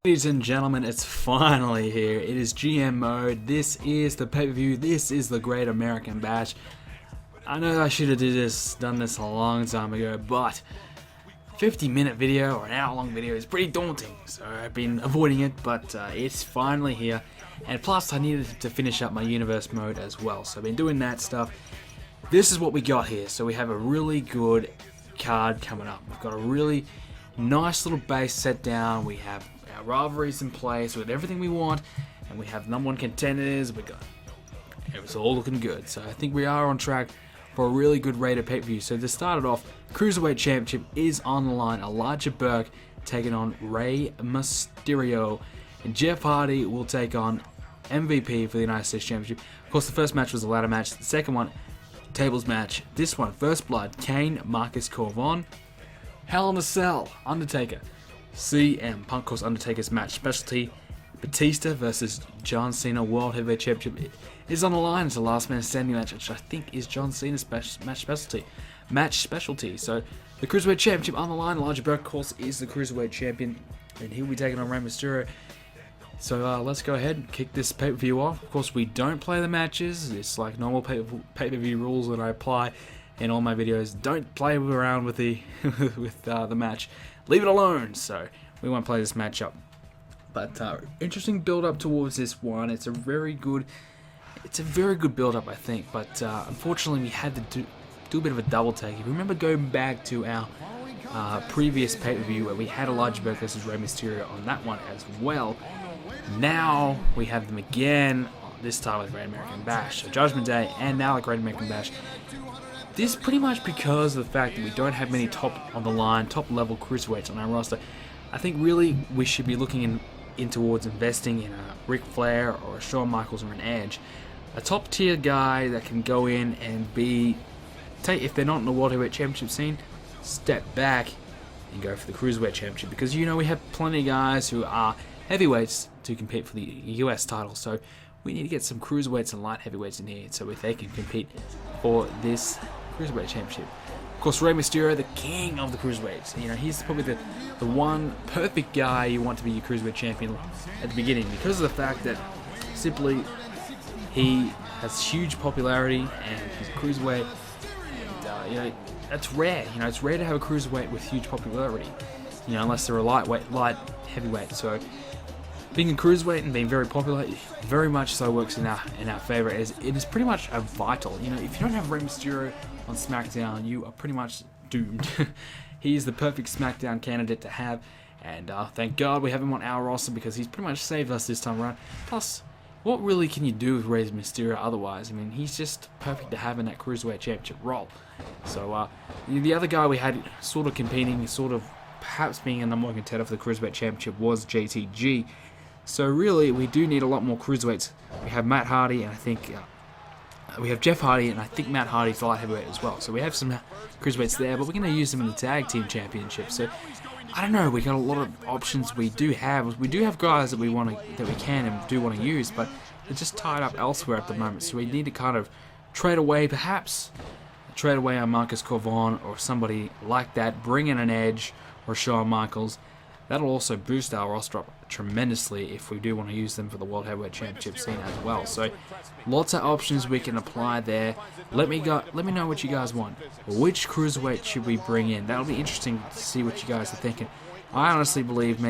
Ladies and gentlemen, it's finally here. It is GM mode. This is the pay-per-view. This is the Great American Bash. I know I should have done this a long time ago, but 50-minute video or an hour-long video is pretty daunting. So I've been avoiding it, but it's finally here. And plus, I needed to finish up my universe mode as well. So I've been doing that stuff. This is what we got here. So we have a really good card coming up. We've got a really nice little base set down. We have our rivalries in place with everything we want, and we have number one contenders. It's all looking good. So I think we are on track for a really good rated pay-per-view. So to start it off, Cruiserweight Championship is on the line. Elijah Burke taking on Rey Mysterio, and Jeff Hardy will take on MVP for the United States Championship. Of course, the first match was a ladder match. The second one, tables match. This one, First Blood, Kane, Marcus Corvon, Hell in a Cell, Undertaker, CM Punk. Of course, Undertaker's match specialty, Batista versus John Cena World Heavyweight Championship is on the line. It's a last man standing match, which I think is John Cena's match specialty. So the Cruiserweight Championship on the line. Elijah Burke, of course, is the Cruiserweight Champion, and he'll be taking on Rey Mysterio. So let's go ahead and kick this pay-per-view off. Of course, we don't play the matches. It's like normal pay-per-view rules that I apply in all my videos. Don't play around with the the match. Leave it alone. So we won't play this matchup. But interesting build-up towards this one. It's a very good build-up, I think. But unfortunately, we had to do a bit of a double take. If you remember going back to our previous pay-per-view where we had Elijah Burke versus Rey Mysterio on that one as well. Now we have them again, this time with Great American Bash. So Judgment Day and now the Great American Bash. This pretty much because of the fact that we don't have many top level cruiserweights on our roster. I think really we should be looking in towards investing in a Ric Flair or a Shawn Michaels or an Edge. A top tier guy that can go in and if they're not in the World Heavyweight Championship scene, step back and go for the Cruiserweight Championship. Because we have plenty of guys who are heavyweights to compete for the US title. So we need to get some cruiserweights and light heavyweights in here so they can compete for this Cruiserweight Championship. Of course, Rey Mysterio, the king of the cruiserweights. He's probably the one perfect guy you want to be your Cruiserweight Champion at the beginning because of the fact that simply he has huge popularity and he's a cruiserweight. And, that's rare. It's rare to have a cruiserweight with huge popularity. Unless they're a light heavyweight. So being a cruiserweight and being very popular, very much so works in our favor. It is pretty much a vital. If you don't have Rey Mysterio on Smackdown, you are pretty much doomed. He is the perfect Smackdown candidate to have, and thank God we have him on our roster because he's pretty much saved us this time around. Plus, what really can you do with Rey Mysterio otherwise? He's just perfect to have in that Cruiserweight Championship role. So the other guy we had sort of competing, sort of perhaps being a number one contender for the Cruiserweight Championship was JTG. So really, we do need a lot more cruiserweights. We have Matt Hardy, and I think we have Jeff Hardy, and I think Matt Hardy's light heavyweight as well. So we have some cruiserweights there, but we're going to use them in the tag team championship. So I don't know. We got a lot of options. We do have guys that we can and do want to use, but they're just tied up elsewhere at the moment. So we need to kind of trade away our Marcus Corvon or somebody like that. Bring in an Edge or Shawn Michaels. That'll also boost our roster up tremendously if we do want to use them for the World Heavyweight Championship scene as well. So lots of options we can apply there. Let me know what you guys want. Which cruiserweight should we bring in? That'll be interesting to see what you guys are thinking. I honestly believe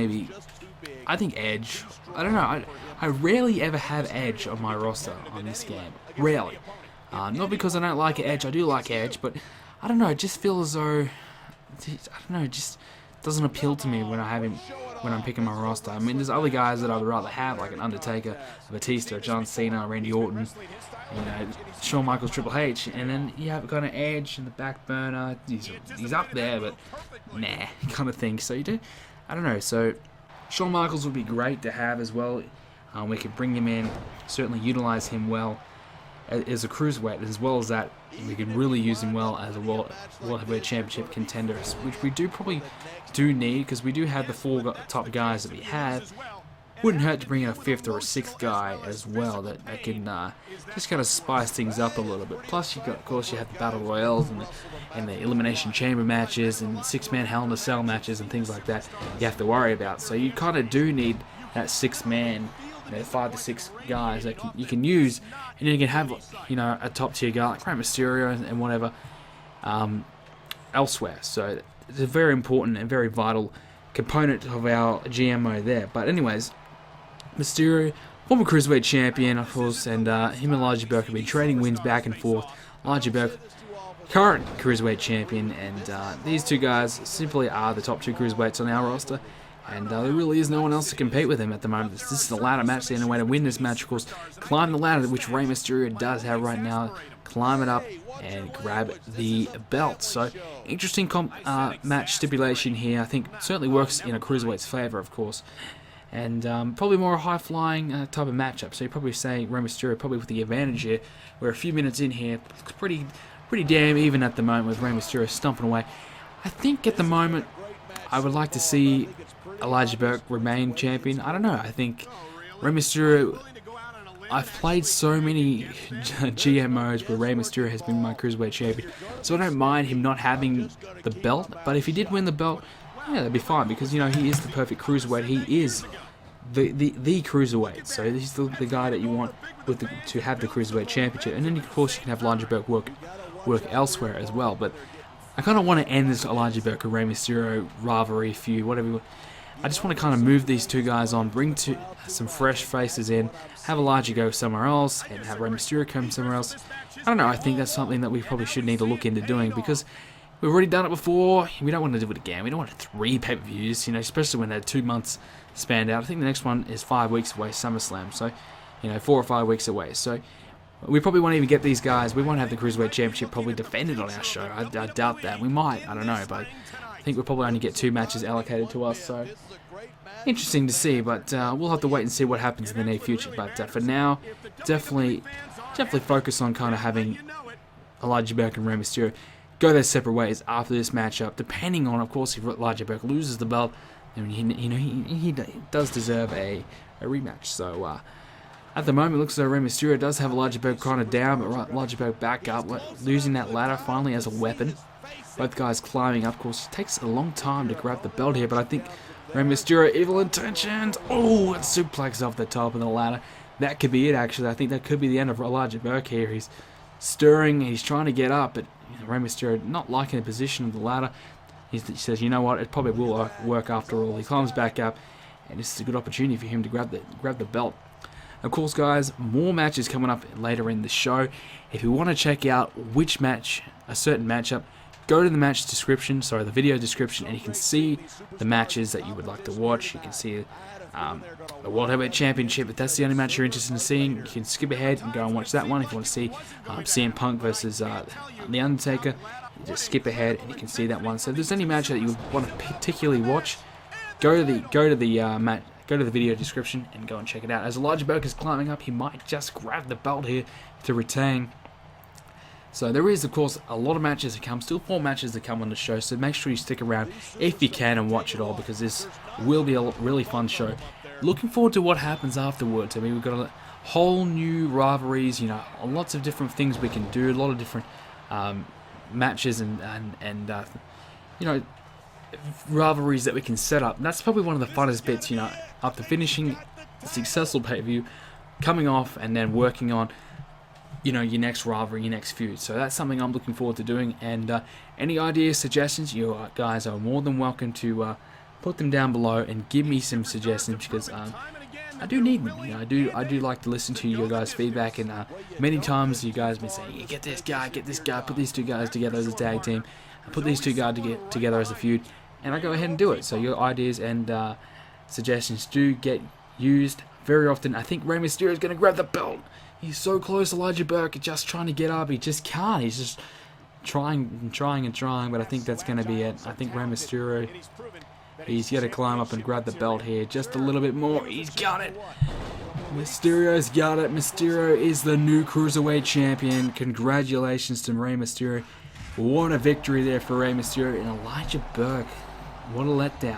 I think Edge. I don't know. I rarely ever have Edge on my roster on this game. Rarely. Not because I don't like Edge. I do like Edge, but I don't know. It just feels as though it just doesn't appeal to me when I have him when I'm picking my roster. There's other guys that I'd rather have, like an Undertaker, a Batista, John Cena, Randy Orton, Shawn Michaels, Triple H, and then you have kind of Edge in the back burner. He's up there, but nah, kind of thing. So I don't know. So Shawn Michaels would be great to have as well. We could bring him in, certainly utilize him well as a cruiserweight, as well as that we can really use him well as a World Heavyweight Championship contender, which we probably do need because we do have the four top guys that we have. wouldn't hurt to bring in a 5th or a 6th guy as well that can just kind of spice things up a little bit. Plus, of course, you have the Battle Royals and the Elimination Chamber matches and 6-man Hell in a Cell matches and things like that you have to worry about. So you kind of do need that 6-man, 5 to 6 guys that you can use, and then you can have a top tier guy like Rey Mysterio and whatever elsewhere. So it's a very important and very vital component of our GMO there. But anyways, Mysterio, former Cruiserweight champion, of course, and him and Elijah Burke have been trading wins back and forth. Elijah Burke, current Cruiserweight champion, and these two guys simply are the top 2 Cruiserweights on our roster. And there really is no one else to compete with him at the moment. This is the ladder match. The only way to win this match, of course, climb the ladder, which Rey Mysterio does have right now. Climb it up and grab the belt. So, interesting match stipulation here. I think it certainly works in a Cruiserweight's favour, of course. And probably more a high-flying type of matchup. So, you probably say Rey Mysterio probably with the advantage here. We're a few minutes in here. It's pretty damn even at the moment with Rey Mysterio stomping away. I think at the moment, I would like to see Elijah Burke remain champion. I don't know. I think Rey Mysterio, I've played so many GMOs where Rey Mysterio has been my Cruiserweight champion, so I don't mind him not having the belt. But if he did win the belt, yeah, that'd be fine, because he is the perfect Cruiserweight. He is the Cruiserweight. So he's the guy that you want to have the Cruiserweight championship. And then of course you can have Elijah Burke work elsewhere as well. But I kind of want to end this Elijah Burke and Rey Mysterio rivalry feud, whatever you want. I just want to kind of move these two guys on, bring some fresh faces in, have Elijah go somewhere else, and have Rey Mysterio come somewhere else. I don't know, I think that's something that we probably should need to look into doing, because we've already done it before. We don't want to do it again. We don't want 3 pay-per-views, especially when they're 2 months spanned out. I think the next one is 5 weeks away, SummerSlam, so, 4 or 5 weeks away. So, we probably won't even get these guys. We won't have the Cruiserweight Championship probably defended on our show. I doubt that. We might, I don't know, but I think we'll probably only get 2 matches allocated to us, so interesting to see, but we'll have to wait and see what happens in the near future. But for now, definitely focus on kind of having Elijah Burke and Rey Mysterio go their separate ways after this matchup. Depending on, of course, if Elijah Burke loses the belt, then he does deserve a rematch. So at the moment, it looks as though Rey Mysterio does have Elijah Burke kind of down, but Elijah Burke back up, losing that ladder finally as a weapon. Both guys climbing up. Of course, it takes a long time to grab the belt here, but I think Rey Mysterio, evil intentions. Oh, it suplex off the top of the ladder. That could be it, actually. I think that could be the end of Elijah Burke here. He's stirring, he's trying to get up, but Rey Mysterio not liking the position of the ladder. He says, you know what, it probably will work after all. He climbs back up, and this is a good opportunity for him to grab the belt. Of course, guys, more matches coming up later in the show. If you want to check out which match, a certain matchup, go to the match description, the video description, and you can see the matches that you would like to watch. You can see the World Heavyweight Championship. If that's the only match you're interested in seeing, you can skip ahead and go and watch that one. If you want to see CM Punk versus The Undertaker, you just skip ahead and you can see that one. So if there's any match that you want to particularly watch, go to the video description and go and check it out. As Elijah Burke is climbing up, he might just grab the belt here to retain. So there is, of course, a lot of matches to come. Still 4 matches to come on the show, so make sure you stick around if you can and watch it all, because this will be a really fun show. Looking forward to what happens afterwards. I mean, we've got a whole new rivalries, lots of different things we can do, a lot of different matches and rivalries that we can set up. And that's probably one of the funnest bits, after finishing a successful pay-per-view, coming off and then working on your next rivalry, your next feud. So that's something I'm looking forward to doing. And any ideas, suggestions, you guys are more than welcome to put them down below and give me some suggestions, because I do need them. I do like to listen to your guys' feedback. And many times you guys have been saying, yeah, get this guy, put these 2 guys together as a tag team, put these 2 guys together as a feud, and I go ahead and do it. So your ideas and suggestions do get used very often. I think Rey Mysterio is going to grab the belt. He's so close, Elijah Burke, just trying to get up. He just can't. He's just trying, but I think that's going to be it. I think Rey Mysterio, he's got to climb up and grab the belt here just a little bit more. He's got it. Mysterio's got it. Mysterio is the new Cruiserweight champion. Congratulations to Rey Mysterio. What a victory there for Rey Mysterio. And Elijah Burke, what a letdown.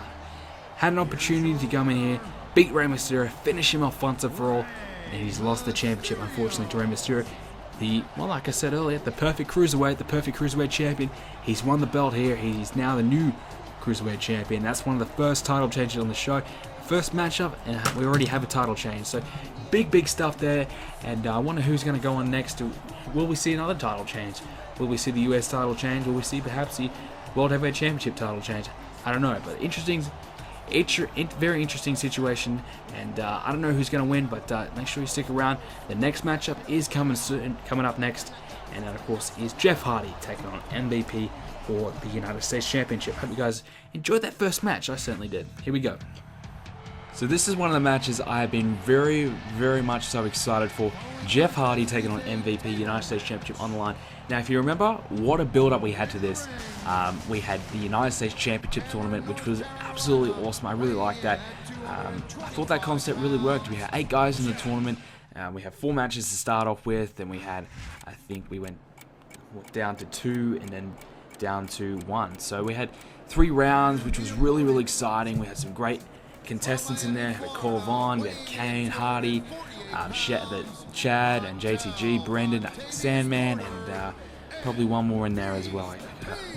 Had an opportunity to come in here, beat Rey Mysterio, finish him off once and for all, and he's lost the championship, unfortunately, to Rey Mysterio. Well, like I said earlier, the perfect Cruiserweight champion. He's won the belt here. He's now the new Cruiserweight champion. That's one of the first title changes on the show. First matchup, and we already have a title change. So big stuff there. And I wonder who's going to go on next. Will we see another title change? Will we see the US title change? Will we see perhaps the World Heavyweight Championship title change? I don't know, but very interesting situation, and I don't know who's going to win, but make sure you stick around. The next matchup is coming up next, and that of course is Jeff Hardy taking on MVP for the United States Championship. Hope you guys enjoyed that first match. I certainly did. Here we go. So this is one of the matches I have been very much so excited for. Jeff Hardy taking on MVP, United States Championship on the line. Now, if you remember, what a build-up we had to this. We had the United States Championship tournament, which was absolutely awesome. I really liked that. I thought that concept really worked. We had 8 guys in the tournament. We had 4 matches to start off with, and we had, I think we went down to 2 and then down to 1. So we had 3 rounds, which was really exciting. We had some great contestants in there. We had Cole Vaughn, we had Kane, Hardy, Chad and JTG, Brendan, I think Sandman, and probably one more in there as well.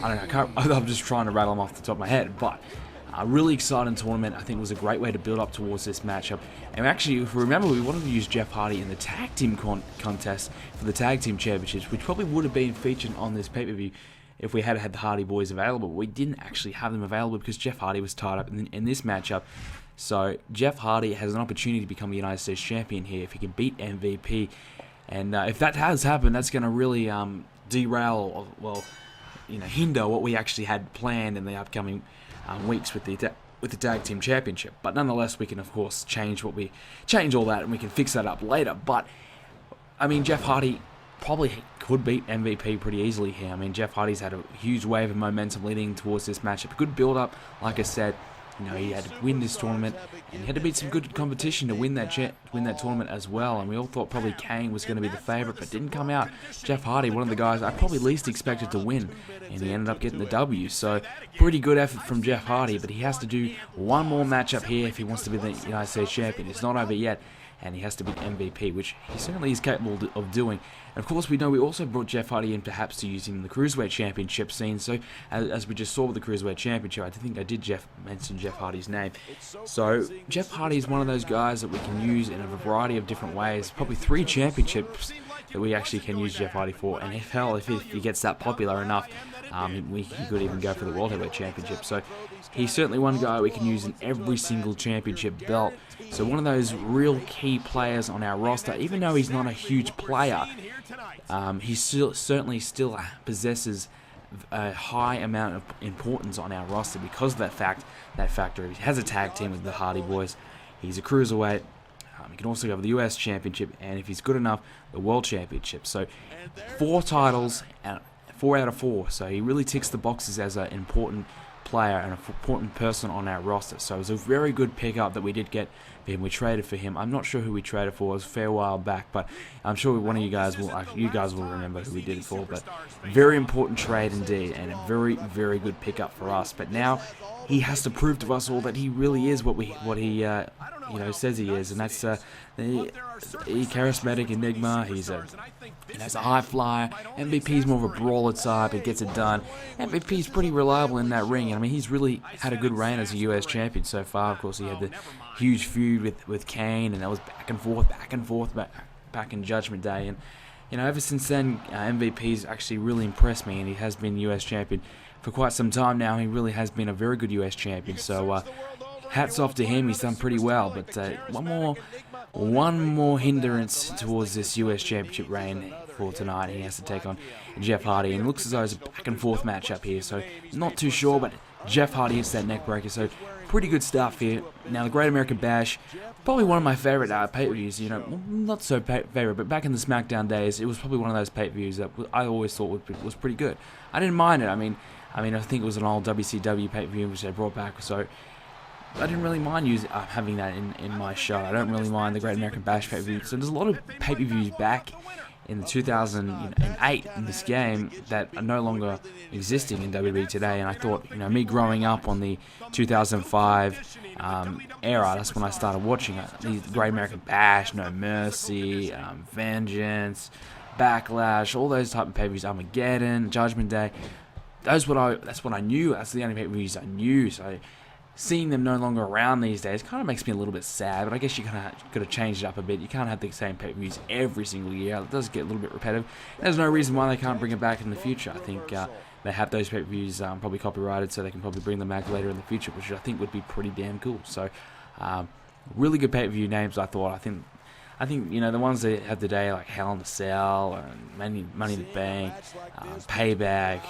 I don't know, I'm just trying to rattle them off the top of my head, but a really exciting tournament. I think it was a great way to build up towards this matchup. And actually, if we remember, we wanted to use Jeff Hardy in the tag team contest for the tag team championships, which probably would have been featured on this pay-per-view if we had the Hardy Boys available. We didn't actually have them available because Jeff Hardy was tied up in this matchup. So Jeff Hardy has an opportunity to become a United States Champion here if he can beat MVP. And if that has happened, that's going to really derail, well, hinder what we actually had planned in the upcoming weeks with the tag team championship. But nonetheless, we can of course change all that, and we can fix that up later. But I mean, Jeff Hardy probably could beat MVP pretty easily here. I mean, Jeff Hardy's had a huge wave of momentum leading towards this matchup. Good build up, like I said. He had to win this tournament, and he had to beat some good competition to win that tournament as well. And we all thought probably Kane was going to be the favorite, but didn't come out. Jeff Hardy, one of the guys I probably least expected to win, and he ended up getting the W. So pretty good effort from Jeff Hardy, but he has to do one more matchup here if he wants to be the United States Champion. It's not over yet, and he has to beat MVP, which he certainly is capable of doing. And of course, we know we also brought Jeff Hardy in perhaps to use him in the Cruiserweight Championship scene. So, as we just saw with the Cruiserweight Championship, I think I did mention Jeff Hardy's name. So, Jeff Hardy is one of those guys that we can use in a variety of different ways. Probably 3 championships that we actually can use Jeff Hardy for. And if he gets that popular enough, he could even go for the World Heavyweight Championship. So, he's certainly one guy we can use in every single championship belt. So one of those real key players on our roster, even though he's not a huge player, he certainly still possesses a high amount of importance on our roster because of that factor. He has a tag team with the Hardy Boys. He's a Cruiserweight. He can also go for the US Championship, and if he's good enough, the World Championship. So 4 titles, 4 out of 4. So he really ticks the boxes as an important player and an important person on our roster. So it was a very good pickup that we did get for him. We traded for him. I'm not sure who we traded for. It was a fair while back, but I'm sure one of you guys will remember who we did it for. But very important trade indeed, and a very good pickup for us. But now he has to prove to us all that he really is what he says he is, and that's the charismatic enigma. He's a high flyer. MVP's more of a brawler type. He gets it done. MVP's pretty reliable in that ring. I mean, he's really had a good reign as a US champion so far. Of course, he had the huge feud with Kane, and that was back and forth back in Judgment Day. And ever since then, MVP's actually really impressed me, and he has been US champion for quite some time now. He really has been a very good US champion. So hats off to him. He's done pretty well. But one more hindrance towards this US Championship reign for tonight. He has to take on Jeff Hardy, and it looks as though it's a back and forth matchup here. So not too sure, but Jeff Hardy hits that neck breaker. So pretty good stuff here. Now the Great American Bash, probably one of my favorite pay-per-views. Not so favorite, but back in the Smackdown days, it was probably one of those pay-per-views that I always thought was pretty good. I didn't mind it. I mean, I think it was an old WCW pay-per-view which they brought back. So I didn't really mind having that in my show. I don't really mind the Great American Bash pay-per-view. So there's a lot of pay-per-views back in the 2008 in this game that are no longer existing in WWE today. And I thought, me growing up on the 2005 era, that's when I started watching it. The Great American Bash, No Mercy, Vengeance, Backlash, all those type of pay-per-views, Armageddon, Judgment Day. That's what I knew. That's the only pay-per-views I knew. So seeing them no longer around these days kind of makes me a little bit sad, but I guess you kind of got to change it up a bit. You can't have the same pay-per-views every single year. It does get a little bit repetitive. There's no reason why they can't bring it back in the future. I think they have those pay-per-views probably copyrighted, so they can probably bring them back later in the future, which I think would be pretty damn cool. So really good pay-per-view names, I thought. I think the ones they have today, like Hell in a Cell and Money in the Bank, Payback.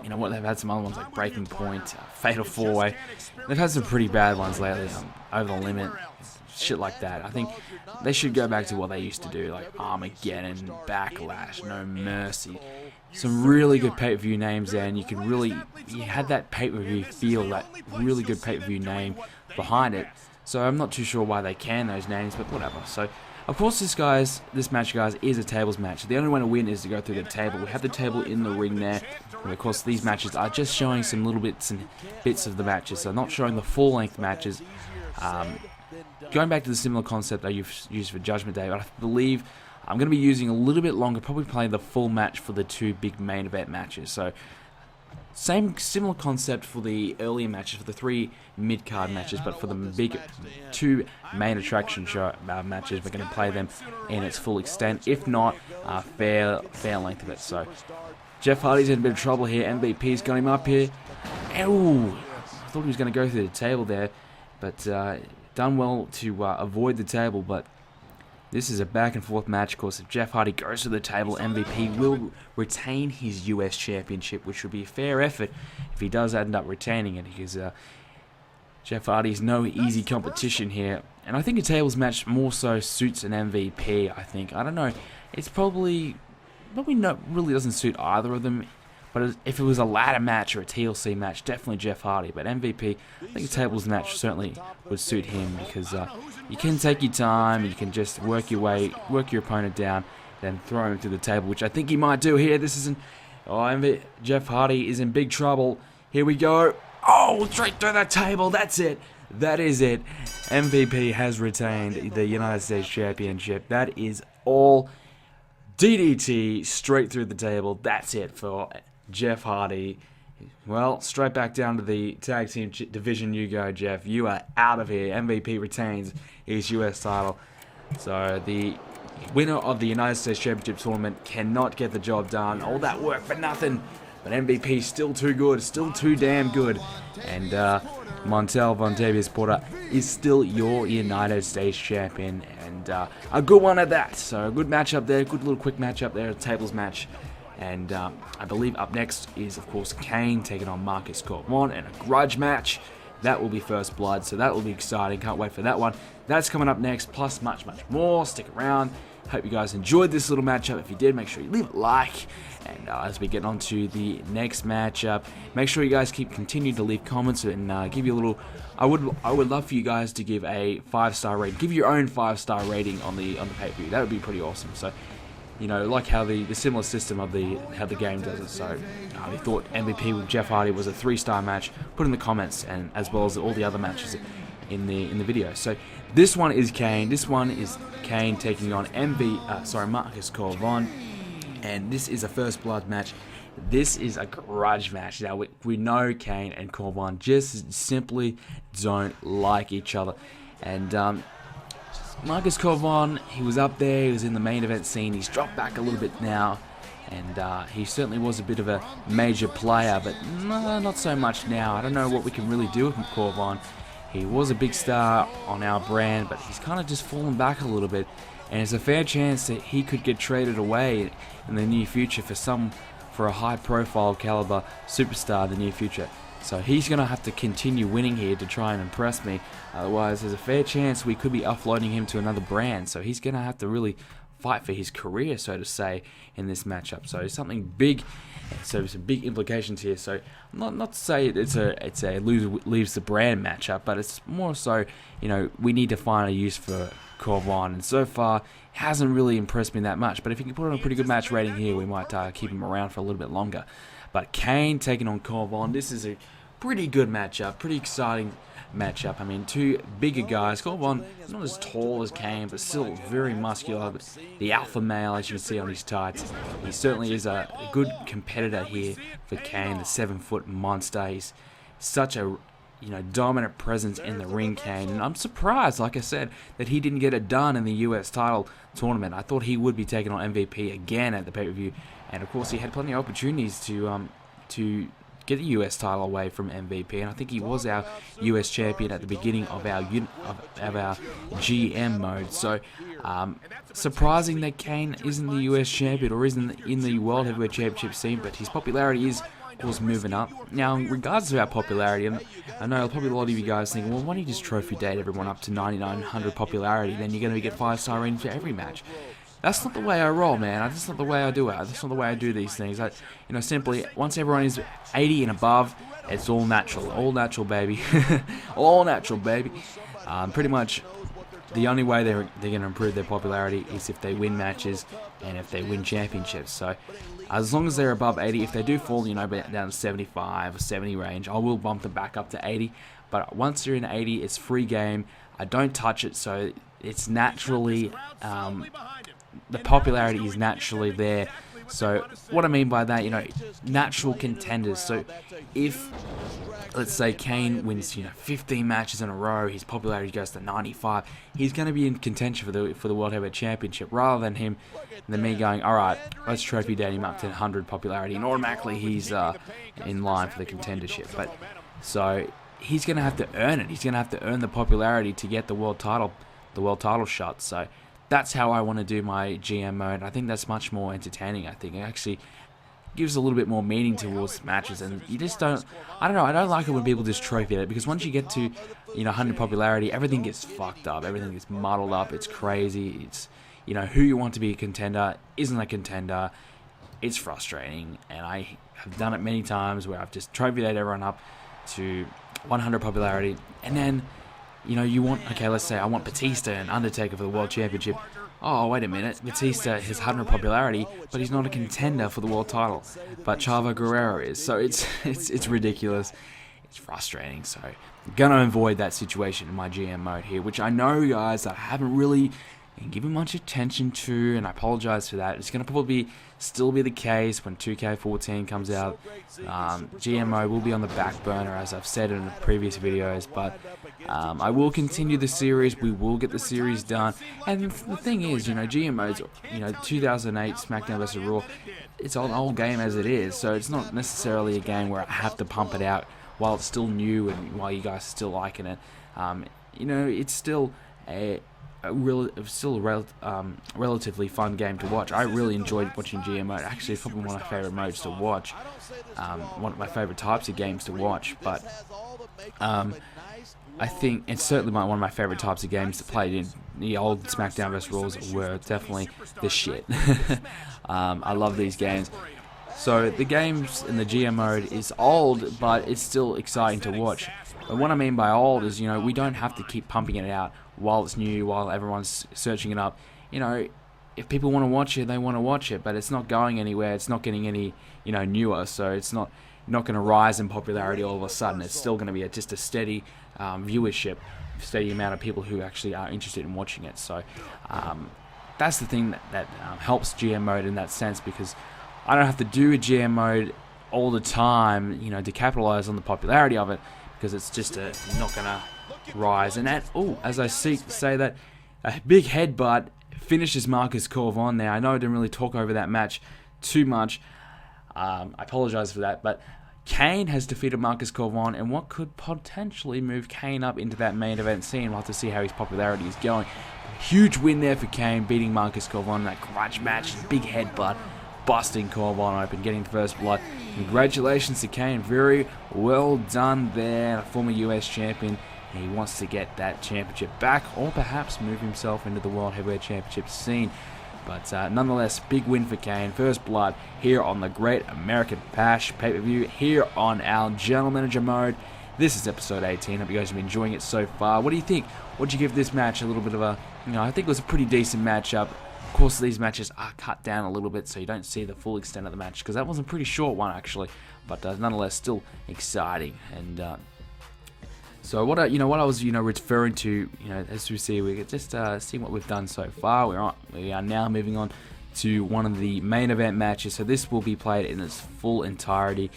What they've had some other ones like Breaking Point, Fatal 4-Way. They've had some pretty bad ones lately. Over the Limit, shit like that. I think they should go back to what they used to do, like Armageddon, Backlash, No Mercy. Some really good pay-per-view names there, and you had that pay-per-view feel, that really good pay-per-view name behind it. So I'm not too sure why they can those names, but whatever. So, of course, this match, guys, is a tables match. The only way to win is to go through the table. We have the table in the ring there. And of course, these matches are just showing some little bits of the matches, so not showing the full-length matches. Going back to the similar concept I used for Judgment Day, but I believe I'm going to be using a little bit longer, probably playing the full match for the two big main event matches. So, similar concept for the earlier matches, for the three mid-card matches, but for the big two main attraction show matches, we're going to play them in its full extent, if not fair length of it. So Jeff Hardy's in a bit of trouble here. MVP's got him up here. Ow! I thought he was going to go through the table there, but done well to avoid the table. But this is a back and forth match. Of course, if Jeff Hardy goes to the table, MVP will retain his US Championship, which would be a fair effort if he does end up retaining it, because Jeff Hardy is no easy competition here. And I think a tables match more so suits an MVP, I think. I don't know. It's probably not really doesn't suit either of them. But if it was a ladder match or a TLC match, definitely Jeff Hardy. But MVP, I think a tables match certainly would suit him, because you can take your time, you can just work your opponent down, then throw him to the table, which I think he might do here. This isn't... Jeff Hardy is in big trouble. Here we go. Oh, straight through that table. That's it. That is it. MVP has retained the United States Championship. That is all. DDT straight through the table. That's it for Jeff Hardy. Well, straight back down to the tag team division you go, Jeff. You are out of here. MVP retains his US title. So the winner of the United States Championship tournament cannot get the job done. All that work for nothing. But MVP still too good, still too damn good. And Montel Vontavious Porter is still your United States champion, and a good one at that. So a good matchup there, good little quick matchup there, a tables match. And I believe up next is, of course, Kane taking on Marcus Corvon in a grudge match. That will be First Blood, so that will be exciting. Can't wait for that one. That's coming up next, plus much more. Stick around. Hope you guys enjoyed this little matchup. If you did, make sure you leave a like. And as we get on to the next matchup, make sure you guys continue to leave comments and give you a little. I would love for you guys to give a 5-star rating. Give your own 5-star rating on the pay-per-view. That would be pretty awesome. So, like how the similar system of how the game does it. So, we thought MVP with Jeff Hardy was a 3-star match. Put in the comments, and as well as all the other matches in the video. So this one is Kane. This one is Kane taking on Marcus Corvon, and this is a First Blood match. This is a grudge match. Now we know Kane and Corvon just simply don't like each other, and Marcus Corvon, he was up there, he was in the main event scene. He's dropped back a little bit now, and he certainly was a bit of a major player, but not so much now. I don't know what we can really do with Corvon. He was a big star on our brand, but he's kind of just fallen back a little bit, and there's a fair chance that he could get traded away in the near future for a high-profile caliber superstar in the near future. So he's going to have to continue winning here to try and impress me. Otherwise, there's a fair chance we could be offloading him to another brand. So he's going to have to really fight for his career, so to say, in this matchup. So something big. So some big implications here. So not to say it's a leaves the brand matchup, but it's more so, we need to find a use for Corvon, and so far hasn't really impressed me that much. But if he can put on a pretty good match rating here, we might keep him around for a little bit longer. But Kane taking on Corvon, this is a pretty good matchup, pretty exciting matchup. I mean, two bigger guys. Corvon not as tall as Kane, but still very muscular. The alpha male, as you can see on his tights. He certainly is a good competitor here for Kane, the 7-foot monster. He's such a dominant presence in the ring, Kane, and I'm surprised, like I said, that he didn't get it done in the US title tournament. I thought he would be taking on MVP again at the pay-per-view, and of course he had plenty of opportunities to get the US title away from MVP, and I think he was our US champion at the beginning of our GM mode. So surprising that Kane isn't the US champion or isn't in the World Heavyweight Championship scene, but his popularity is of course moving up. Now, in regards to our popularity, and I know probably a lot of you guys think, well, why don't you just trophy date everyone up to 9,900 popularity, then you're going to get 5-star ratings for every match. That's not the way I roll, man. That's not the way I do it. That's not the way I do these things. Simply, once everyone is 80 and above, it's all natural. All natural, baby. All natural, baby. Pretty much, the only way they're going to improve their popularity is if they win matches and if they win championships. So, as long as they're above 80, if they do fall, down to 75 or 70 range, I will bump them back up to 80. But once they're in 80, it's free game. I don't touch it, so it's naturally, the popularity is naturally there. So what I mean by that, natural contenders. So if, let's say, Kane wins, 15 matches in a row, his popularity goes to 95, he's going to be in contention for the World Heavyweight Championship, rather than me going, all right, let's trophy date him up to 100 popularity, and automatically he's in line for the contendership. But so he's going to have to earn it. He's going to have to earn the popularity to get the world title shot. So that's how I want to do my GM mode. I think that's much more entertaining. I think it actually gives a little bit more meaning towards matches, and you just don't. I don't know. I don't like it when people just trophy it, because once you get to 100 popularity, everything gets fucked up. Everything gets muddled up. It's crazy. It's who you want to be a contender isn't a contender. It's frustrating, and I have done it many times where I've just trophy dated everyone up to 100 popularity, and then you want, okay, let's say I want Batista and Undertaker for the World Championship. Oh, wait a minute, Batista has 100 popularity, but he's not a contender for the world title. But Chavo Guerrero is, so it's ridiculous. It's frustrating, so I'm gonna avoid that situation in my GM mode here, which I know, guys, that I haven't really been much attention to, and I apologize for that. It's gonna probably still be the case when 2K14 comes out. GM mode will be on the back burner, as I've said in the previous videos, but I will continue the series. We will get the series done, and the thing is, GM mode's 2008 Smackdown vs. Raw, it's an old game as it is, so it's not necessarily a game where I have to pump it out while it's still new and while you guys are still liking it. It's still a relatively fun game to watch. I really enjoyed watching GM mode. Actually, it's probably one of my favorite modes to watch. One of my favorite types of games to watch. But I think it's certainly one of my favorite types of games to play. In the old Smackdown vs. Raws were definitely the shit. I love these games. So the games in the GM mode is old, but it's still exciting to watch. But what I mean by old is, we don't have to keep pumping it out while it's new, while everyone's searching it up. If people want to watch it, they want to watch it, but it's not going anywhere. It's not getting any, newer, so it's not going to rise in popularity all of a sudden. It's still going to be just a steady viewership, steady amount of people who actually are interested in watching it. So that's the thing that helps GM mode in that sense, because I don't have to do a GM mode all the time, to capitalize on the popularity of it, because it's just not going to rise. And as I say that, a big headbutt finishes Marcus Corvon there. I know I didn't really talk over that match too much. I apologize for that, but Kane has defeated Marcus Corvon, and what could potentially move Kane up into that main event scene. We'll have to see how his popularity is going. Huge win there for Kane, beating Marcus Corvon in that grudge match. Big headbutt, busting Corvon open, getting first blood. Congratulations to Kane. Very well done there. A former US champion. He wants to get that championship back, or perhaps move himself into the World Heavyweight Championship scene. But nonetheless, big win for Kane. First blood here on the Great American Bash pay-per-view, here on our General Manager mode. This is episode 18. Hope you guys have been enjoying it so far. What do you think? What do you give this match? A little bit of a, I think it was a pretty decent matchup. Of course, these matches are cut down a little bit, so you don't see the full extent of the match, because that was a pretty short one actually, but nonetheless still exciting. And so what I was referring to, as we see, we're just seeing what we've done so far. We are now moving on to one of the main event matches. So this will be played in its full entirety.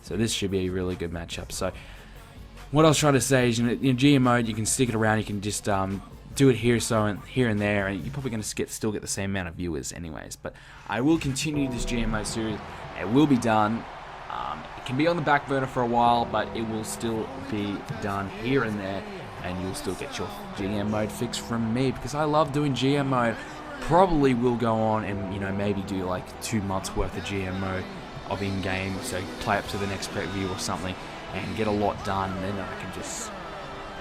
So this should be a really good matchup. So what I was trying to say is, in GM mode, you can stick it around. You can just do it here and there, and you're probably going to still get the same amount of viewers, anyways. But I will continue this GM mode series. It will be done. It can be on the back burner for a while, but it will still be done here and there, and you'll still get your GM mode fix from me, because I love doing GM mode. Probably will go on and maybe do like 2 months worth of GM mode of in-game, so play up to the next pay-per-view or something and get a lot done, and then I can just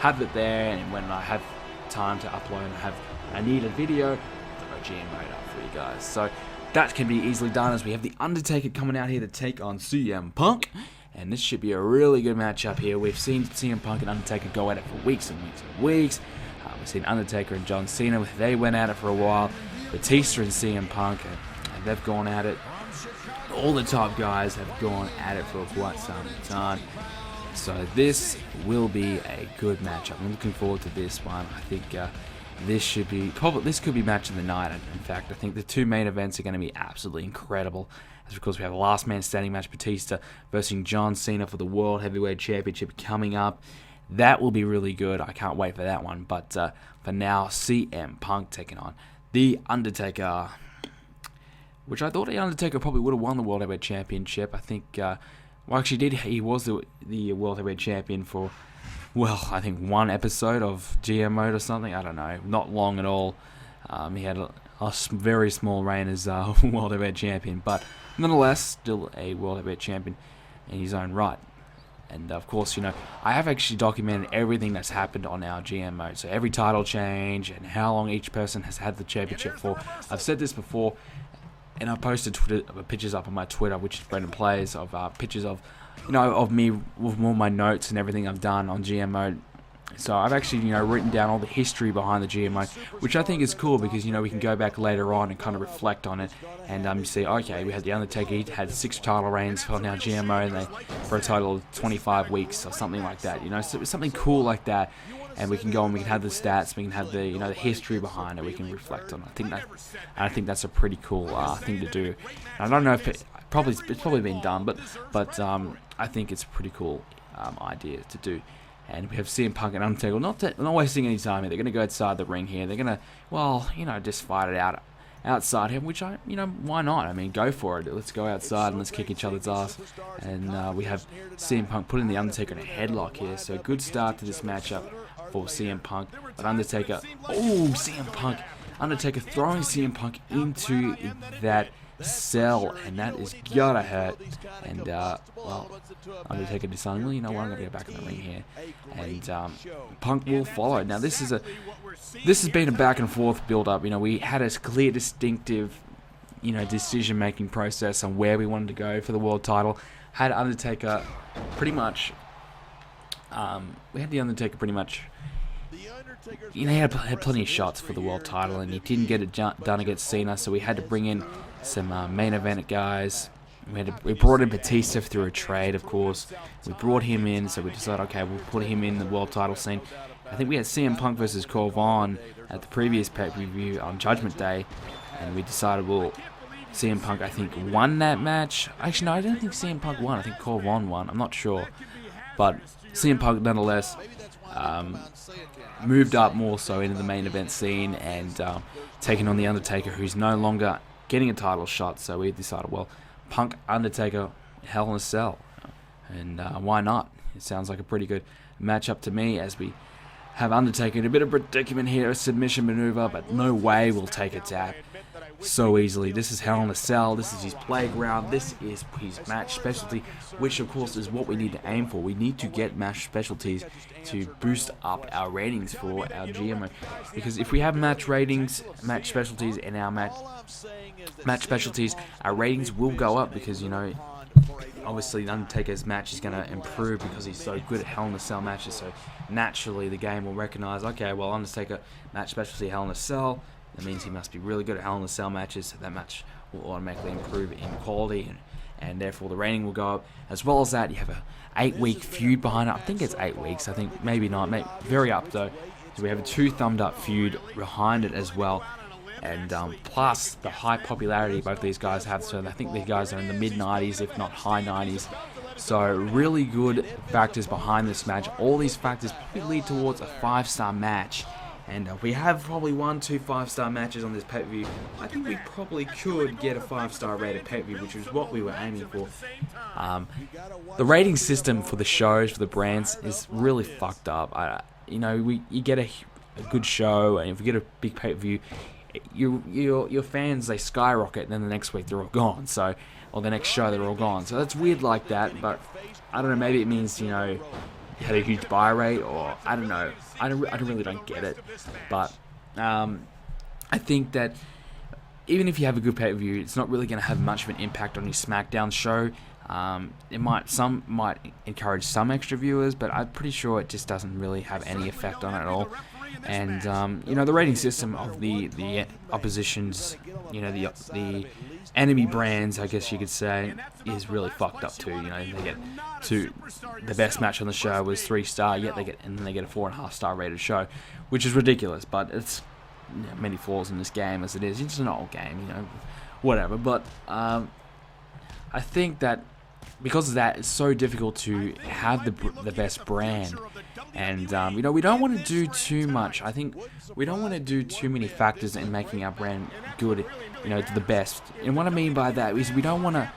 have it there, and when I have time to upload and I need a video, throw GM mode up for you guys. So that can be easily done, as we have the Undertaker coming out here to take on CM Punk, and this should be a really good matchup here. We've seen CM Punk and Undertaker go at it for weeks and weeks and weeks. We've seen Undertaker and John Cena, they went at it for a while. Batista and CM Punk, and they've gone at it. All the top guys have gone at it for quite some time. So this will be a good matchup. I'm looking forward to this one. I think this could be match of the night. In fact, I think the 2 main events are going to be absolutely incredible. As of course, we have a last man standing match, Batista versus John Cena for the World Heavyweight Championship coming up. That will be really good. I can't wait for that one. But for now, CM Punk taking on the Undertaker, which I thought the Undertaker probably would have won the World Heavyweight Championship. I think, he was the World Heavyweight Champion for, I think 1 episode of GM mode or something. I don't know, not long at all. He had a very small reign as World Heavyweight Champion, but nonetheless, still a World Heavyweight Champion in his own right. And of course, I have actually documented everything that's happened on our GM mode. So every title change and how long each person has had the championship for. I've said this before, and I posted pictures up on my Twitter, which is BrendenPlayz, of pictures of, of me with all my notes and everything I've done on GM mode. So I've actually, written down all the history behind the GM mode, which I think is cool, because, we can go back later on and kind of reflect on it and see, okay, we had the Undertaker, he had 6 title reigns for now GM mode, and for a total of 25 weeks or something like that, so it was something cool like that, and we can go and we can have the stats, we can have the, the history behind it, we can reflect on it. I think that's a pretty cool thing to do. And I don't know if it's probably been done, but I think it's a pretty cool idea to do. And we have CM Punk and Undertaker not wasting any time here. They're going to go outside the ring here. They're going to, just fight it out outside him, which why not? I mean, go for it. Let's go outside and let's kick each other's ass. And we have CM Punk putting the Undertaker in a headlock here. So good start to this matchup for CM Punk. But Undertaker, CM Punk. Undertaker throwing CM Punk into that cell, and that is gotta hurt. And Undertaker deciding, I'm gonna go back in the ring here, and Punk will follow. Now this has been a back and forth build up. We had a clear, distinctive, decision making process on where we wanted to go for the world title. Had Undertaker pretty much. We had the Undertaker pretty much. He had plenty of shots for the world title, and he didn't get it done against Cena, so we had to bring in some main event guys. We brought in Batista through a trade, of course. We brought him in, so we decided, okay, we'll put him in the world title scene. I think we had CM Punk versus Corvon at the previous pay-per-view on Judgment Day, and we decided, CM Punk, I think, won that match. Actually, no, I don't think CM Punk won. I think Corvon won. I'm not sure. But CM Punk, nonetheless, moved up more so into the main event scene and taking on the Undertaker, who's no longer getting a title shot. So we decided, Punk, Undertaker, Hell in a Cell. And why not? It sounds like a pretty good matchup to me, as we have Undertaker in a bit of predicament here, a submission maneuver, but no way we'll take a tap so easily. This is Hell in a Cell. This is his playground. This is his match specialty, which of course is what we need to aim for. We need to get match specialties to boost up our ratings for our GMO, because if we have match specialties in our match specialties, our ratings will go up, because obviously the Undertaker's match is going to improve because he's so good at Hell in a Cell matches. So naturally the game will recognize, okay, well, Undertaker match specialty Hell in a Cell. That means he must be really good at Hell in a Cell matches. So that match will automatically improve in quality, and therefore the rating will go up. As well as that, you have a 8-week feud behind it. I think it's 8 weeks. I think maybe not. Very up though. So we have a 2 thumbed up feud behind it as well. And plus the high popularity both these guys have. So I think these guys are in the mid-90s, if not high 90s. So really good factors behind this match. All these factors probably lead towards a 5-star match. And we have probably 1-2 5-star matches on this pay-per-view. I think we probably could get a 5-star rated pay-per-view, which is what we were aiming for. The rating system for the shows, for the brands, is really fucked up. You get a good show, and if you get a big pay-per-view, your fans, they skyrocket, and then the next week they're all gone. So, or the next show they're all gone. So that's weird like that. But I don't know. Maybe it means you had a huge buy rate, or I don't know. I really don't get it. But I think that even if you have a good pay-per-view, it's not really going to have much of an impact on your Smackdown show. Some might encourage some extra viewers, but I'm pretty sure it just doesn't really have any effect on it at all. And the rating system of the oppositions, the enemy brands, I guess you could say, is really fucked up too. They get the best match on the show was 3-star, yet they get a 4.5-star rated show, which is ridiculous. But it's many flaws in this game as it is. It's an old game, whatever. But I think that because of that, it's so difficult to have the best brand. And we don't want to do too much. I think we don't want to do too many factors in making our brand good, to the best. And what I mean by that is we don't want to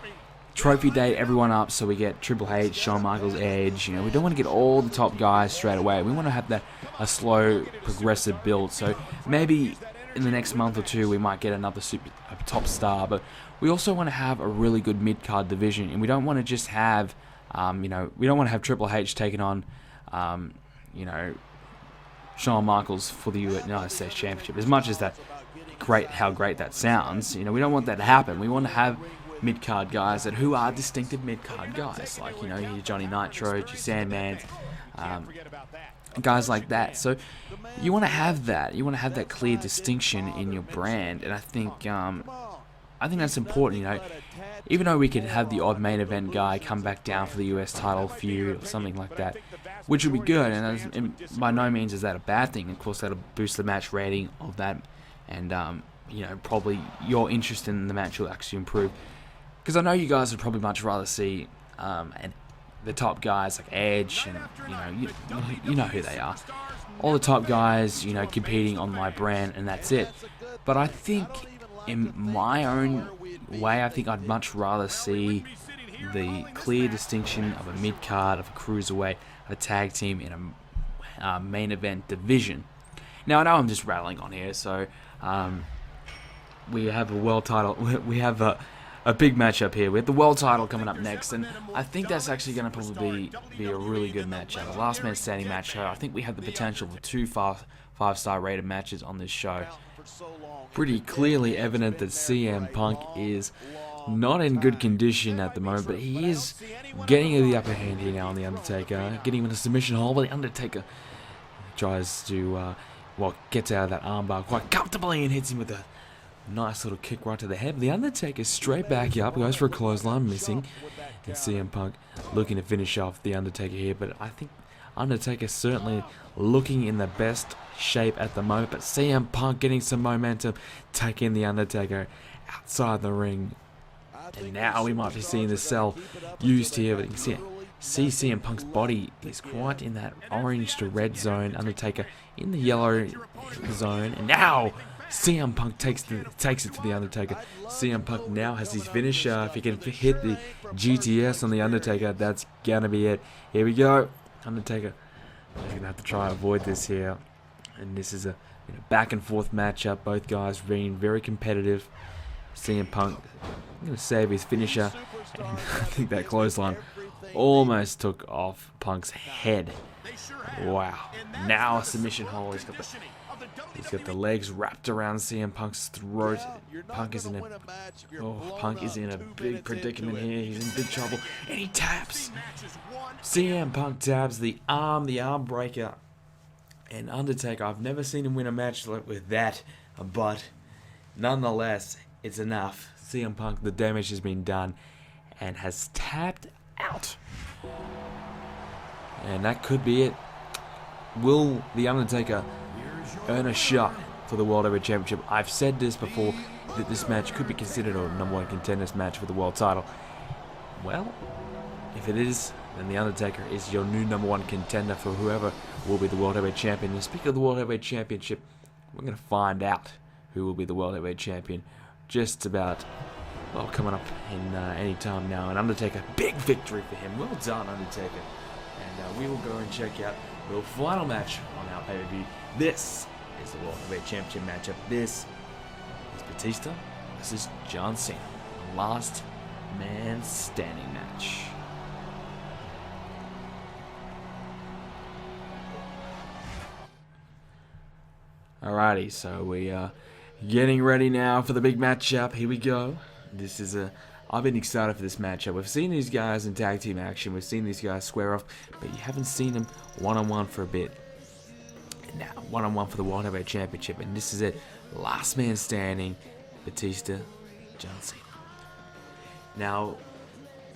trophy date everyone up so we get Triple H, Shawn Michaels, Edge. We don't want to get all the top guys straight away. We want to have a slow, progressive build. So maybe in the next month or two we might get another a top star, but we also want to have a really good mid-card division, and we don't want to just have, we don't want to have Triple H taking on, Shawn Michaels for the United States Championship. As much as how great that sounds, we don't want that to happen. We want to have mid-card guys who are distinctive mid-card guys, like, your Johnny Nitro, your Sandman, guys like that. So you want to have that. You want to have that clear distinction in your brand, and I think that's important. Even though we could have the odd main event guy come back down for the US title feud or something like that, which would be good, and by no means is that a bad thing. Of course, that'll boost the match rating of that, and probably your interest in the match will actually improve. Because I know you guys would probably much rather see the top guys like Edge, and you know who they are, all the top guys, competing on my brand, and that's it. But I think, in my own way, I think I'd much rather see the clear distinction of a mid-card, of a cruiserweight, a tag team in a main event division. Now, I know I'm just rattling on here, so we have a world title. We have a big matchup here. We have the world title coming up next, and I think that's actually going to probably be a really good matchup. A last man standing match show. I think we have the potential for 2 5-star rated matches on this show. Pretty clearly evident that CM Punk is not in good condition at the moment, but he is getting the upper hand here now on the Undertaker, getting him in a submission hold, but the Undertaker tries to gets out of that armbar quite comfortably and hits him with a nice little kick right to the head. But the Undertaker straight back up, goes for a clothesline, missing, and CM Punk looking to finish off the Undertaker here. But I think Undertaker certainly looking in the best shape at the moment, but CM Punk getting some momentum, taking the Undertaker outside the ring. And now we might be seeing the cell used here, but you can see CM Punk's body is quite in that orange to red zone. Undertaker in the yellow zone, and now CM Punk takes it to the Undertaker. CM Punk now has his finisher. If he can hit the GTS on the Undertaker, that's gonna be it. Here we go. Undertaker, you're gonna have to try and avoid this here. And this is a back and forth matchup. Both guys being very competitive. CM Punk going to save his finisher, and I think that clothesline almost took off Punk's head. Wow. Now a submission hold. He's got the legs wrapped around CM Punk's throat. Punk is in a big predicament here. He's in big trouble. And he taps. CM Punk taps the arm breaker. And Undertaker, I've never seen him win a match with that, but nonetheless, it's enough. CM Punk, the damage has been done and has tapped out. And that could be it. Will The Undertaker earn a shot for the World Heavyweight Championship? I've said this before, that this match could be considered a #1 contenders match for the world title. Well, if it is, then The Undertaker is your new #1 contender for whoever will be the World Heavyweight Champion. And speaking of the World Heavyweight Championship, we're going to find out who will be the World Heavyweight Champion just about, well, coming up in any time now. And Undertaker, big victory for him. Well done, Undertaker. And we will go and check out the final match on our pay-per-view. This is the World Heavyweight Championship matchup. This is Batista versus John Cena. The last man standing match. Alrighty, so we are getting ready now for the big matchup. Here we go. This is I've been excited for this matchup. We've seen these guys in tag team action. We've seen these guys square off, but you haven't seen them one-on-one for a bit. And now, one-on-one for the World Heavyweight Championship, and this is it. Last man standing, Batista, John Cena. Now,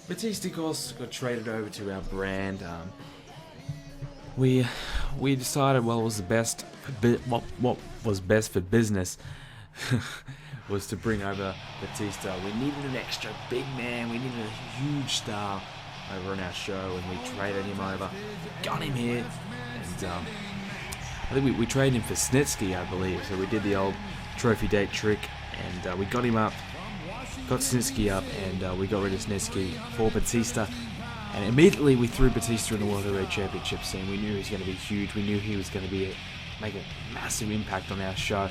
Batista, of course, got traded over to our brand. We decided, well, what was best for business was to bring over Batista. We needed an extra big man. We needed a huge star over on our show, and we traded him over. Got him here, and I think we traded him for Snitsky, I believe. So we did the old trophy date trick, and we got him up, got Snitsky up, and we got rid of Snitsky for Batista. And immediately we threw Batista in the World Heavyweight Championship scene. We knew he was going to be huge. We knew he was going to make a massive impact on our show.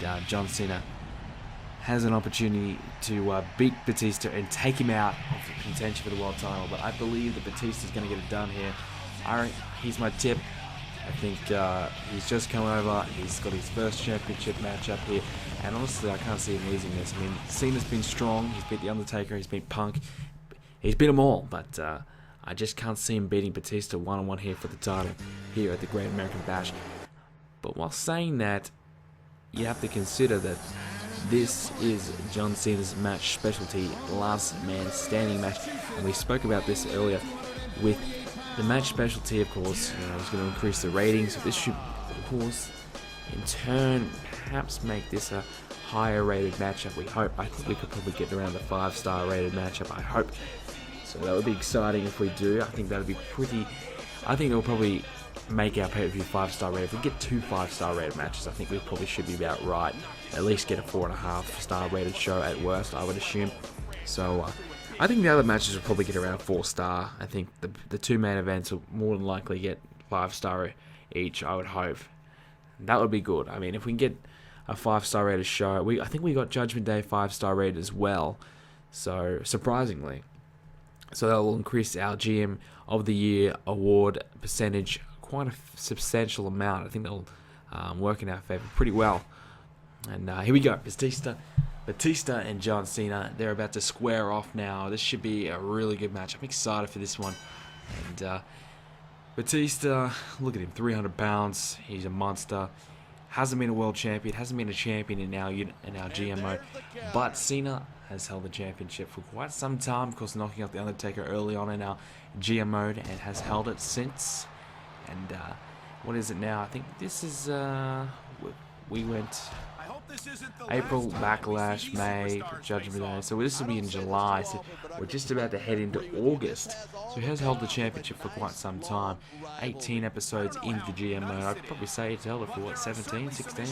And John Cena has an opportunity to beat Batista and take him out of contention for the world title. But I believe that Batista's going to get it done here. He's my tip. I think he's just come over. He's got his first championship matchup here. And honestly, I can't see him losing this. I mean, Cena's been strong. He's beat The Undertaker. He's beat Punk. He's beat them all, but I just can't see him beating Batista one-on-one here for the title here at the Great American Bash. But while saying that, you have to consider that this is John Cena's match specialty, last man standing match. And we spoke about this earlier with the match specialty, of course. Is going to increase the ratings. So this should, of course, in turn, perhaps make this a higher rated matchup. We hope. I think we could probably get around the 5-star rated matchup. I hope. So that would be exciting if we do. I think that would be pretty. I think it will probably make our pay-per-view 5-star rated. If we get 2 5-star rated matches, I think we probably should be about right. At least get a 4.5-star rated show at worst, I would assume. So I think the other matches will probably get around 4-star. I think the 2 main events will more than likely get 5-star each, I would hope. That would be good. I mean, if we can get a 5-star rated show, I think we got Judgment Day 5-star rated as well. So surprisingly. So that will increase our GM of the Year award percentage quite a substantial amount. I think that'll work in our favor pretty well. And here we go. Batista and John Cena. They're about to square off now. This should be a really good match. I'm excited for this one. And Batista, look at him, 300 pounds. He's a monster. Hasn't been a world champion. Hasn't been a champion in our GMO. But Cena has held the championship for quite some time. Of course, knocking out The Undertaker early on in our GM mode, and has held it since. And what is it now? I think this is we went April, Backlash, May, Judgment Day. So this will be in July. So we're just about to head into August. So he has held the championship for quite some time. 18 episodes into the GM mode. I'd probably say he's held it for what, 17, 16?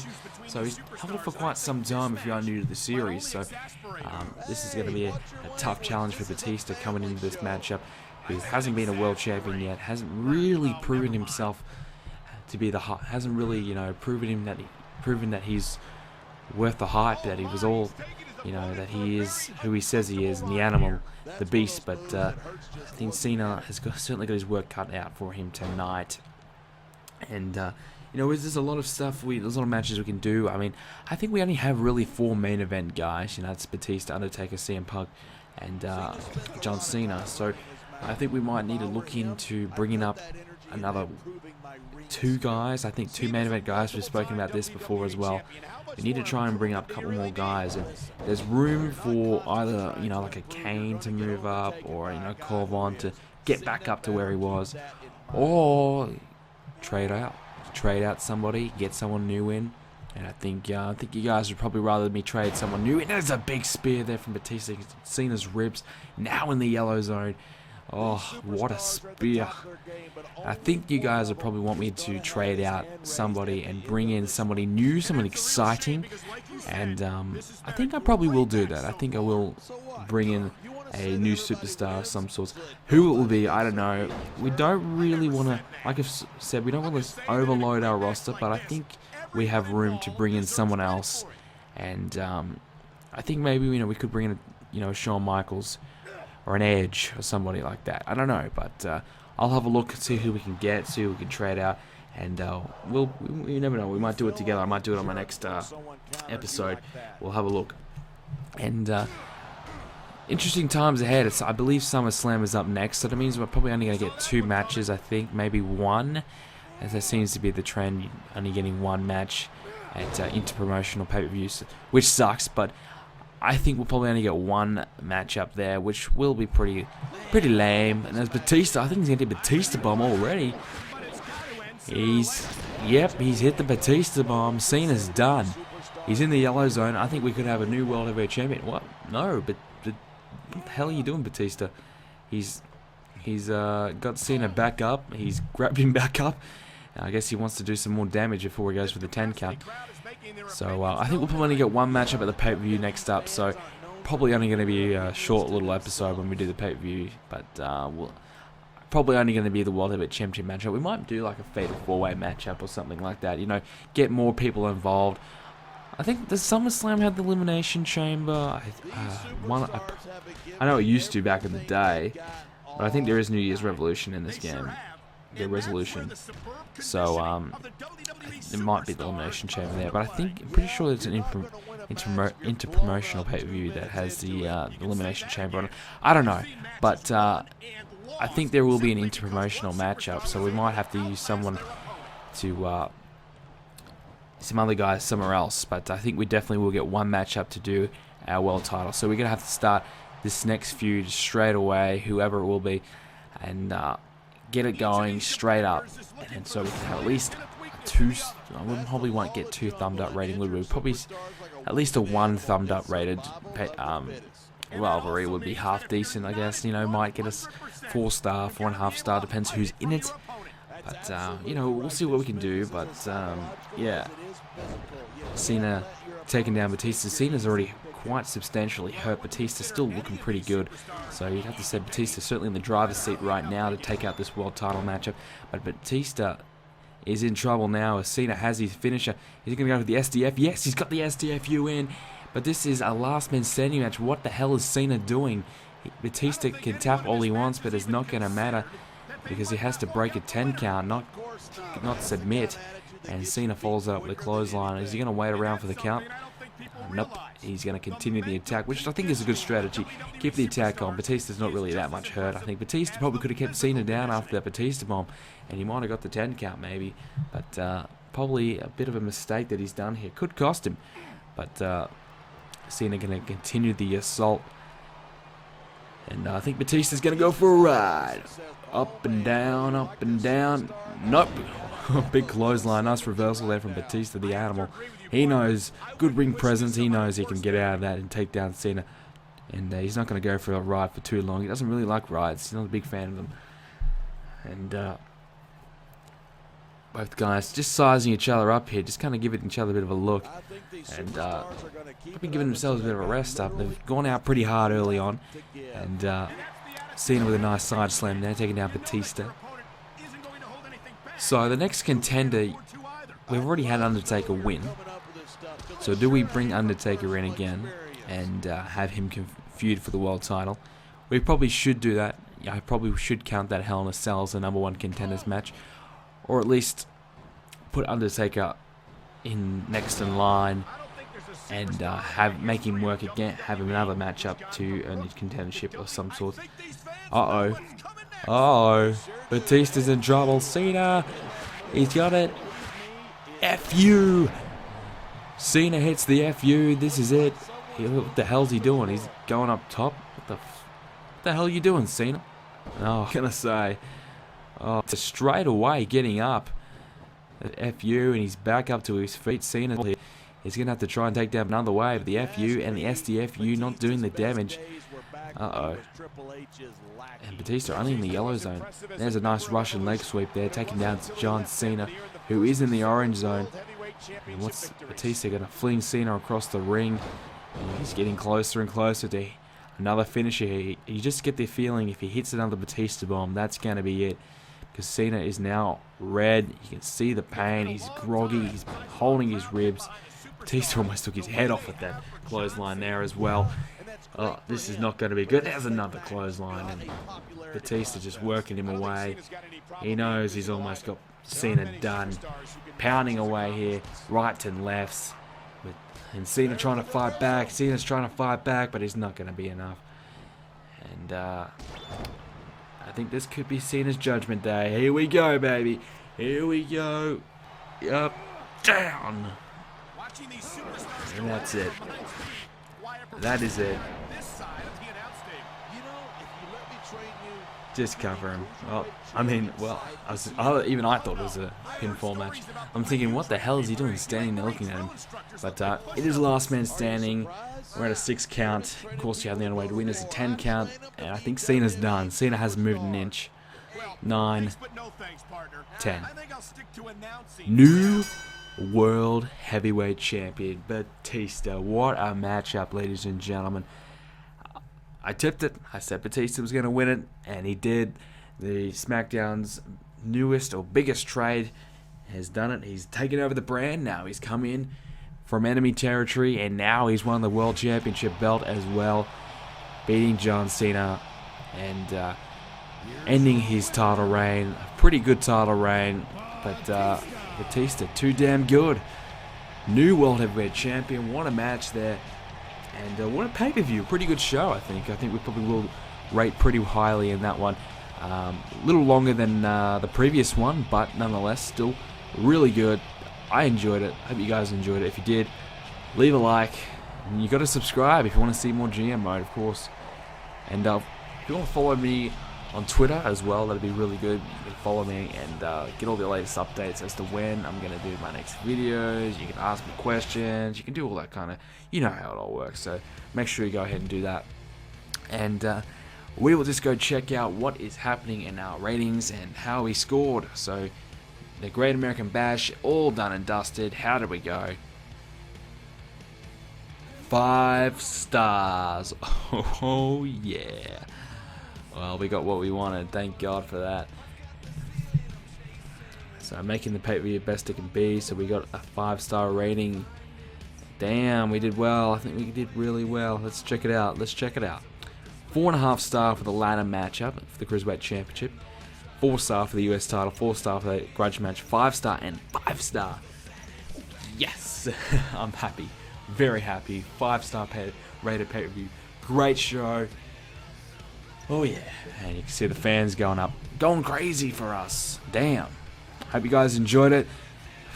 So he's held it for quite some time if you are new to the series. So this is going to be a tough challenge for Batista coming into this matchup, who hasn't been a world champion yet, hasn't really proven himself to be hasn't really, proven that he's worth the hype that he was all, you know, that he is who he says he is, and the animal, the beast. But I think Cena has certainly got his work cut out for him tonight. And you know, there's a lot of stuff, there's a lot of matches we can do. I mean, I think we only have really 4 main event guys. You know, it's Batista, Undertaker, CM Punk, and John Cena. So I think we might need to look into bringing up another 2 guys. I think 2 main event guys. We've spoken about this before as well. We need to try and bring up a couple more guys, and there's room for either, you know, like a Kane to move up, or, you know, Corvon to get back up to where he was, or trade out somebody, get someone new in. And I think you guys would probably rather me trade someone new in. There's a big spear there from Batista. Cena's ribs now in the yellow zone. Oh, what a spear. I think you guys would probably want me to trade out somebody and bring in somebody new, someone exciting. And I think I probably will do that. I think I will bring in a new superstar of some sorts. Who it will be, I don't know. We don't really want to, like I've said, we don't want to overload our roster, but I think we have room to bring in someone else. And I think maybe, you know, we could bring in, you know, Shawn Michaels or an Edge or somebody like that. I don't know, but I'll have a look and see who we can get, see who we can trade out, and you never know, we might do it together. I might do it on my next episode. We'll have a look. And interesting times ahead. I believe SummerSlam is up next, so that means we're probably only going to get 2 matches, I think, maybe 1, as there seems to be the trend, only getting 1 match at interpromotional pay-per-views, which sucks, but I think we'll probably only get 1 match up there, which will be pretty lame. And there's Batista. I think he's going to hit Batista bomb already. He's hit the Batista bomb. Cena's done. He's in the yellow zone. I think we could have a new World Heavyweight Champion. What? No, but what the hell are you doing, Batista? He's got Cena back up. He's grabbed him back up. I guess he wants to do some more damage before he goes for the 10 count. So I think we'll probably only get 1 matchup at the pay-per-view next up. So probably only going to be a short little episode when we do the pay-per-view. But we'll probably only going to be the World Heavyweight Championship matchup. We might do like a Fatal 4-Way matchup or something like that. You know, get more people involved. I think the SummerSlam had the Elimination Chamber. I know it used to back in the day, but I think there is New Year's Revolution in this game. The resolution. So it might be the Elimination Chamber there, but I'm pretty sure it's an interpromotional pay-per-view that has the Elimination Chamber on it. I don't know, but I think there will be an interpromotional matchup, so we might have to use someone to some other guys somewhere else. But I think we definitely will get 1 matchup to do our world title. So we're gonna have to start this next feud straight away, whoever it will be, and get it going straight up. And so we can have at least 2. I probably won't get 2 thumbed up rating. We'll probably at least a 1 thumbed up rated rivalry would be half decent, I guess. You know, might get us 4-star, 4.5 star, depends who's in it. But you know, we'll see what we can do. But yeah, Cena taking down Batista. Cena's already quite substantially hurt. Batista's still looking pretty good, so you'd have to say Batista's certainly in the driver's seat right now to take out this world title matchup. But Batista is in trouble now as Cena has his finisher. Is he going to go for the SDF? Yes, he's got the SDFU in. But this is a last man standing match. What the hell is Cena doing? Batista can tap all he wants, but it's not going to matter because he has to break a 10 count, not submit. And Cena follows up with a clothesline. Is he going to wait around for the count? Nope. He's going to continue the attack, which I think is a good strategy. Keep the attack on. Batista's not really that much hurt. I think Batista probably could have kept Cena down after that Batista bomb, and he might have got the 10 count maybe. But probably a bit of a mistake that he's done here. Could cost him. But Cena going to continue the assault. And I think Batista's going to go for a ride. Up and down, up and down. Nope. Big clothesline. Nice reversal there from Batista, the animal. He knows, good ring presence, he knows he can get out of that and take down Cena. And he's not going to go for a ride for too long. He doesn't really like rides. He's not a big fan of them. And both guys just sizing each other up here, just kind of giving each other a bit of a look. And probably giving themselves a bit of a rest up. They've gone out pretty hard early on. And Cena with a nice side slam there, taking down Batista. So the next contender, we've already had Undertaker win. So do we bring Undertaker in again and have him feud for the world title? We probably should do that. I probably should count that Hell in a Cell as the #1 contenders match, or at least put Undertaker in next in line and make him work again, have him another matchup to earn his contendership of some sort. Batista's in trouble. Cena, he's got it. FU. Cena hits the FU. This is it. What the hell's he doing? He's going up top. What the hell are you doing, Cena? Oh, I'm gonna say, straight away getting up at FU, and he's back up to his feet. Cena, he's gonna have to try and take down another wave. The FU and the SDFU not doing the damage. And Batista only in the yellow zone. There's a nice Russian leg sweep there, taking down John Cena, who is in the orange zone. And what's Batista gonna fling Cena across the ring? And he's getting closer and closer to another finisher here. You just get the feeling if he hits another Batista bomb, that's gonna be it. Because Cena is now red. You can see the pain. He's groggy. He's holding his ribs. Batista almost took his head off with that clothesline there as well. Oh, this is not going to be good. There's another clothesline, and Batista just working him away. He knows he's almost got Cena done. Pounding away here, rights and lefts. And Cena trying to fight back. Cena's trying to fight back, but it's not going to be enough. And I think this could be Cena's judgment day. Here we go, baby. Here we go. Up, down. And that's it. That is it. Just cover him. Oh, I mean, well, even I thought it was a pinfall match. I'm thinking, what the hell is he doing standing there looking at him? But it is last man standing. We're at a 6 count. Of course, you have the only way to win is a 10 count. And I think Cena's done. Cena hasn't moved an inch. 9, 10. New World Heavyweight Champion Batista. What a matchup, ladies and gentlemen. I tipped it. I said Batista was going to win it, and he did. The Smackdown's newest or biggest trade has done it. He's taken over the brand now. He's come in from enemy territory, and now he's won the World Championship belt as well, beating John Cena and ending his title reign. A pretty good title reign, but Batista, too damn good. New World Heavyweight Champion. What a match there. And what a pay-per-view. Pretty good show, I think. I think we probably will rate pretty highly in that one. A little longer than the previous one, but nonetheless, still really good. I enjoyed it. Hope you guys enjoyed it. If you did, leave a like. And you got to subscribe if you want to see more GM mode, of course. And if you want to follow me on Twitter as well, that'd be really good. You can follow me and get all the latest updates as to when I'm going to do my next videos. You can ask me questions. You can do all that kind of, you know how it all works. So make sure you go ahead and do that. And we will just go check out what is happening in our ratings and how we scored. So the Great American Bash, all done and dusted. How did we go? 5 stars. Oh yeah. Well, we got what we wanted. Thank God for that. So making the pay-per-view best it can be. So we got a 5-star rating. Damn, we did well. I think we did really well. Let's check it out. 4.5 star for the ladder matchup for the Cruiserweight Championship. 4 star for the US title. 4 star for the Grudge match. 5 star and 5 star. Yes, I'm happy. Very happy. 5-star rated pay-per-view. Great show. Oh yeah, and you can see the fans going crazy for us. Damn. Hope you guys enjoyed it.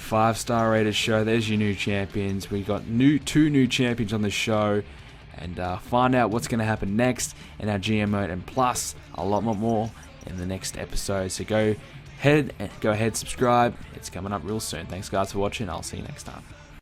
5-star rated show. There's your new champions. We got 2 new champions on the show, and find out what's going to happen next in our GM mode, and plus a lot more in the next episode. So go ahead, subscribe. It's coming up real soon. Thanks guys for watching. I'll see you next time.